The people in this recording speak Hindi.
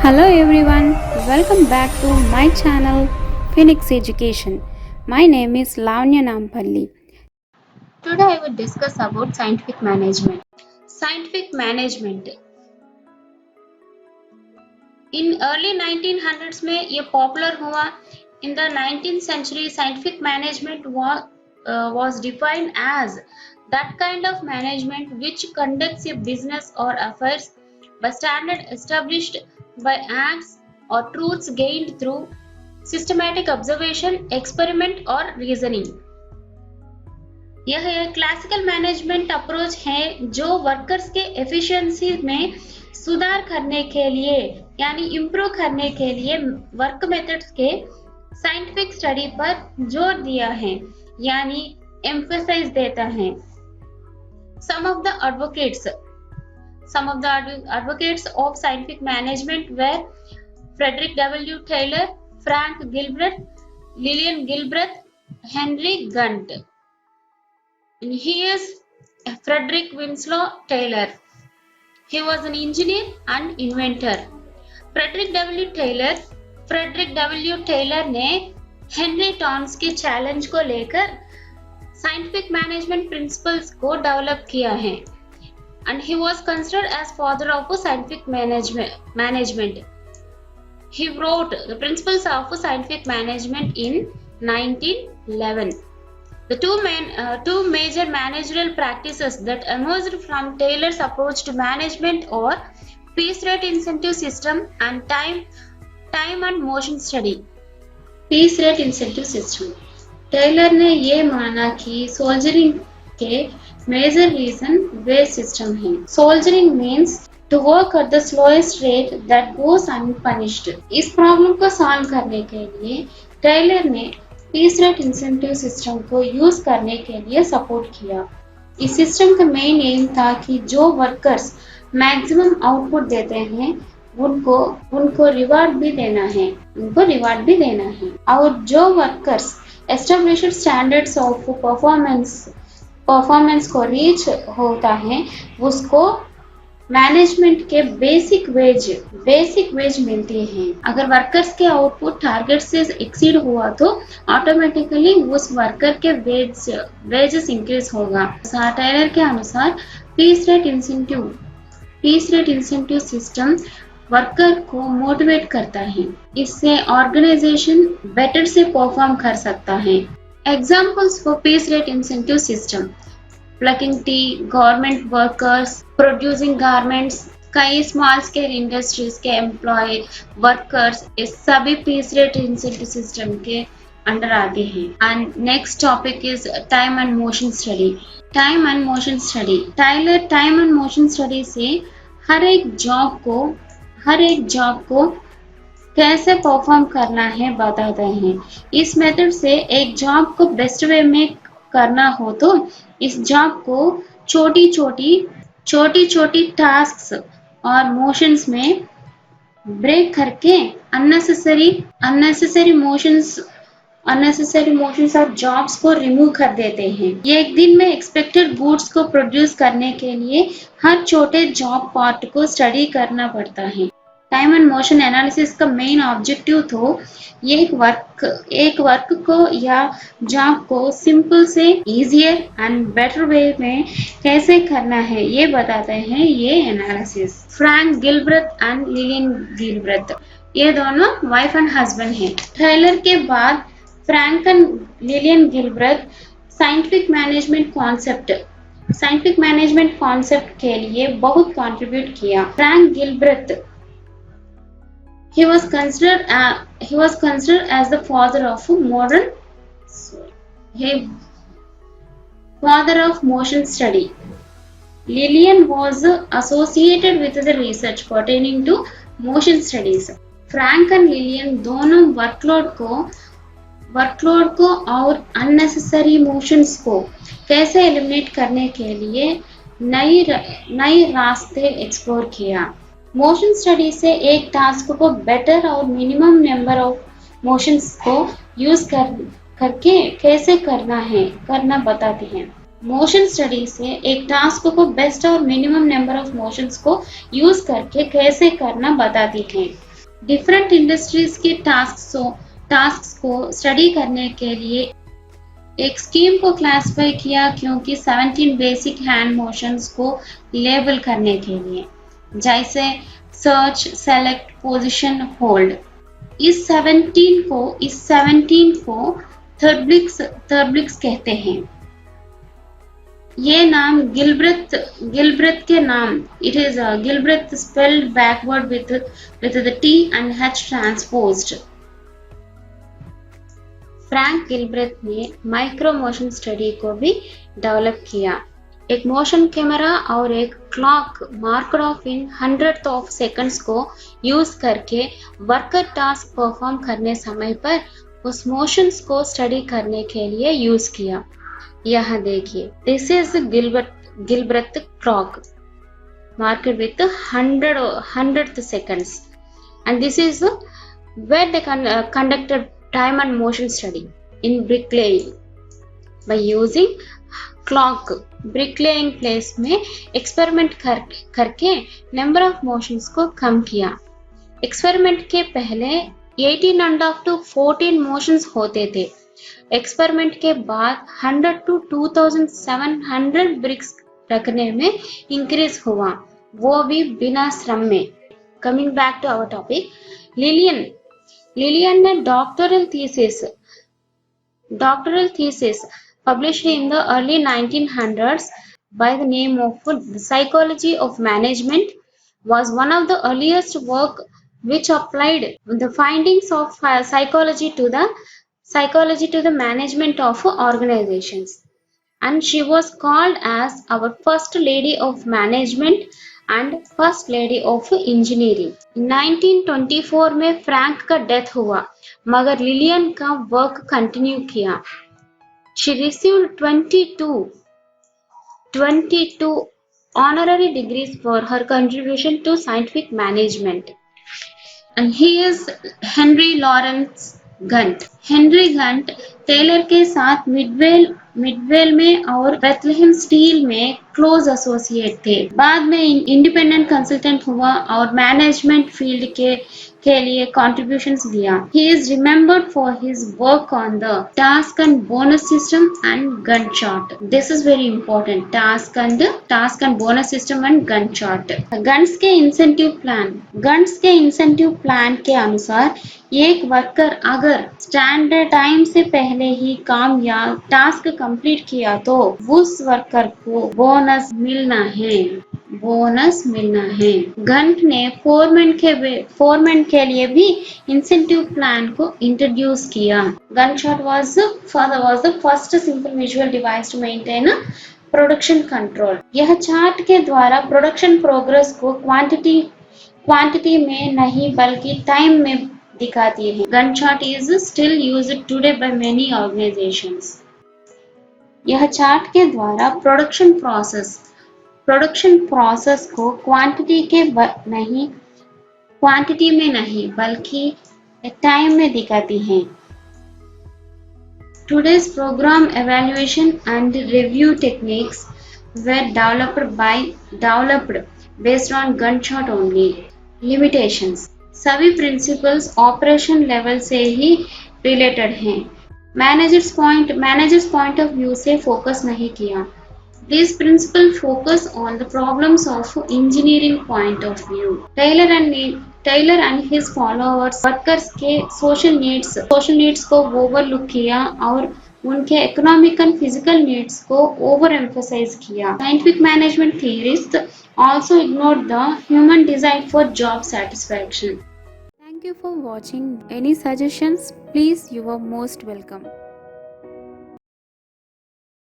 Hello everyone, welcome back to my channel Phoenix Education. My name is Lavanya Nampalli. Today I will discuss about scientific management. Scientific management in early 1900s में ये पॉपुलर हुआ. In the 19th century, scientific management was defined as that kind of management which conducts a business or affairs by standard established by acts or truths gained through systematic observation, experiment or reasoning. यह एक क्लासिकल मैनेजमेंट अप्रोच है जो वर्कर्स के एफिशिएंसी में सुधार करने के लिए यानी इम्प्रूव करने के लिए वर्क मेथड्स के साइंटिफिक स्टडी पर जोर दिया है यानी एम्फसाइज देता है. Some of the advocates of scientific management were Frederick W. Taylor, Frank Gilbreth, Lillian Gilbreth, Henry Gunt. And he is Frederick Winslow Taylor. He was an engineer and inventor. Frederick W. Taylor ने हेनरी टॉन्स के चैलेंज को लेकर साइंटिफिक मैनेजमेंट प्रिंसिपल्स को डेवलप किया है. And he was considered as father of scientific management. He wrote the principles of scientific management in 1911. The two major managerial practices that emerged from Taylor's approach to management are piece rate incentive system and time and motion study. Piece rate incentive system. Taylor ने ये माना कि सोल्जरिंग के मेजर रीजन वेज सिस्टम है. Soldiering means to work at the slowest rate that goes unpunished. इस प्रॉब्लम को सॉल्व करने के लिए टेलर ने पीस रेट इंसेंटिव सिस्टम को यूज करने के लिए सपोर्ट किया. इस सिस्टम का मेन एम था कि जो वर्कर्स मैक्सिमम आउटपुट देते हैं उनको रिवार्ड भी देना है और जो workers established standards of performance को रीच होता है उसको मैनेजमेंट के बेसिक वेज मिलती है. अगर वर्कर्स के आउटपुट टारगेट से एक्सीड हुआ तो ऑटोमेटिकली उस वर्कर के वेजेस इंक्रीज होगा. टेलर के अनुसार piece rate incentive system worker को मोटिवेट करता है. इससे ऑर्गेनाइजेशन बेटर से परफॉर्म कर सकता है. Examples for piece rate incentive system: plucking tea, government workers, producing garments, कई स्मॉल स्केल इंडस्ट्रीज के एम्प्लॉय वर्कर्स, इस सभी पीस रेट इंसेंटिव सिस्टम के अंडर आते हैं. And next topic is time and motion study. Taylor time and motion study से हर एक जॉब को कैसे परफॉर्म करना है बताते हैं. इस मेथड से एक जॉब को बेस्ट वे में करना हो तो इस जॉब को छोटी छोटी टास्क्स और मोशंस में ब्रेक करके अननेसेसरी मोशंस और जॉब्स को रिमूव कर देते हैं. ये एक दिन में एक्सपेक्टेड गुड्स को प्रोड्यूस करने के लिए हर छोटे जॉब पार्ट को स्टडी करना पड़ता है. टाइम एंड मोशन एनालिसिस का मेन ऑब्जेक्टिव तो एक वर्क को या जॉब को सिंपल से इजियर एंड बेटर वे में कैसे करना है ये बताते हैं ये analysis. Frank Gilbreth and Lillian Gilbreth ये दोनों वाइफ एंड हस्बैंड हैं. टेलर के बाद Frank and Lillian Gilbreth scientific management concept के लिए बहुत कंट्रीब्यूट किया. Frank Gilbreth he was considered as the father of motion study. Lillian was associated with the research pertaining to motion studies. Frank and Lillian दोनों वर्कलोड को और अननेसेसरी मोशंस को कैसे एलिमिनेट करने के लिए नई रास्ते एक्सप्लोर किया. मोशन स्टडी से एक टास्क को बेटर और मिनिमम नंबर ऑफ मोशंस को यूज करके कैसे करना बताती हैं. मोशन स्टडी से एक टास्क को बेस्ट और मिनिमम नंबर ऑफ मोशंस को यूज करके कैसे करना बताती हैं. डिफरेंट इंडस्ट्रीज के टास्क को स्टडी करने के लिए एक स्कीम को क्लासिफाई किया क्योंकि 17 बेसिक हैंड मोशंस को लेबल करने के लिए, जैसे सर्च, सेलेक्ट, पोजीशन, होल्ड। इस 17 को थर्ब्लिक्स कहते हैं। ये नाम गिलब्रेथ के नाम, it is Gilbreth spelled backward with the T and H transposed. Frank Gilbreth ने माइक्रो मोशन स्टडी को भी डेवलप किया। एक मोशन कैमरा और एक clock marked of in 100th of seconds को यूज करके वर्कर टास्क परफॉर्म करने समय पर उस मोशंस को स्टडी करने के लिए यूज किया। यहाँ देखिए, this is Gilbreth clock marked with 100th seconds, and this is where they conducted time and motion study in bricklaying by using clock। bricklaying place में एक्सपेरिमेंट करके नंबर ऑफ मोशंस को कम किया। एक्सपेरिमेंट के पहले 18.5 to 14 मोशंस होते थे। एक्सपेरिमेंट के बाद 100 to 2700 ब्रिक्स रखने में इंक्रीज हुआ, वो भी बिना श्रम में। Coming back to our topic, Lillian ने doctoral thesis published in the early 1900s by the name of The Psychology of Management was one of the earliest work which applied the findings of psychology to the management of organizations, and she was called as our first lady of management and first lady of engineering। 1924 में फ्रैंक का डेथ हुआ, मगर लिलियन का वर्क कंटिन्यू किया। She received 22 honorary degrees for her contribution to scientific management, and he is Henry Lawrence Gunt। Henry Gantt Taylor के साथ मिडवेल में और बेथलेहेम स्टील में क्लोज एसोसिएट थे। बाद में इंडिपेंडेंट कंसल्टेंट हुआ और मैनेजमेंट फील्ड के लिए कॉन्ट्रीब्यूशंस दिया। He is remembered for his work on the task and bonus system and Gantt chart। This is very important, task and bonus system and Gantt chart। गन्ट्स के इंसेंटिव प्लान के अनुसार एक वर्कर अगर स्टैंडर्ड टाइम से पहले ही काम या टास्क कंप्लीट किया तो उस वर्कर को बोनस मिलना है। गंट ने फोरमैन के लिए भी इंसेंटिव प्लान को इंट्रोड्यूस किया। Gantt chart was the first simple visual device to maintain production control. यह चार्ट के द्वारा प्रोडक्शन प्रोग्रेस को क्वांटिटी में नहीं बल्कि टाइम में दिखाती है। Gantt chart is still used today by many organizations. यह चार्ट के द्वारा प्रोडक्शन प्रोसेस को क्वांटिटी में नहीं बल्कि टाइम में दिखाती है। Today's program evaluation and review techniques were developed based on Gantt chart only। Limitations: सभी प्रिंसिपल्स ऑपरेशन लेवल से ही रिलेटेड हैं। मैनेजर्स पॉइंट ऑफ व्यू से फोकस नहीं किया। These principles focus on the problems of engineering point of view। Taylor and his followers workers के सोशल नीड्स को ओवरलुक किया और उनके इकोनॉमिक एंड फिजिकल नीड्स को ओवर एम्फसाइज किया। Scientific management theorist also ignored the human desire for job satisfaction। Thank you for watching. Any suggestions? Please, you are most welcome.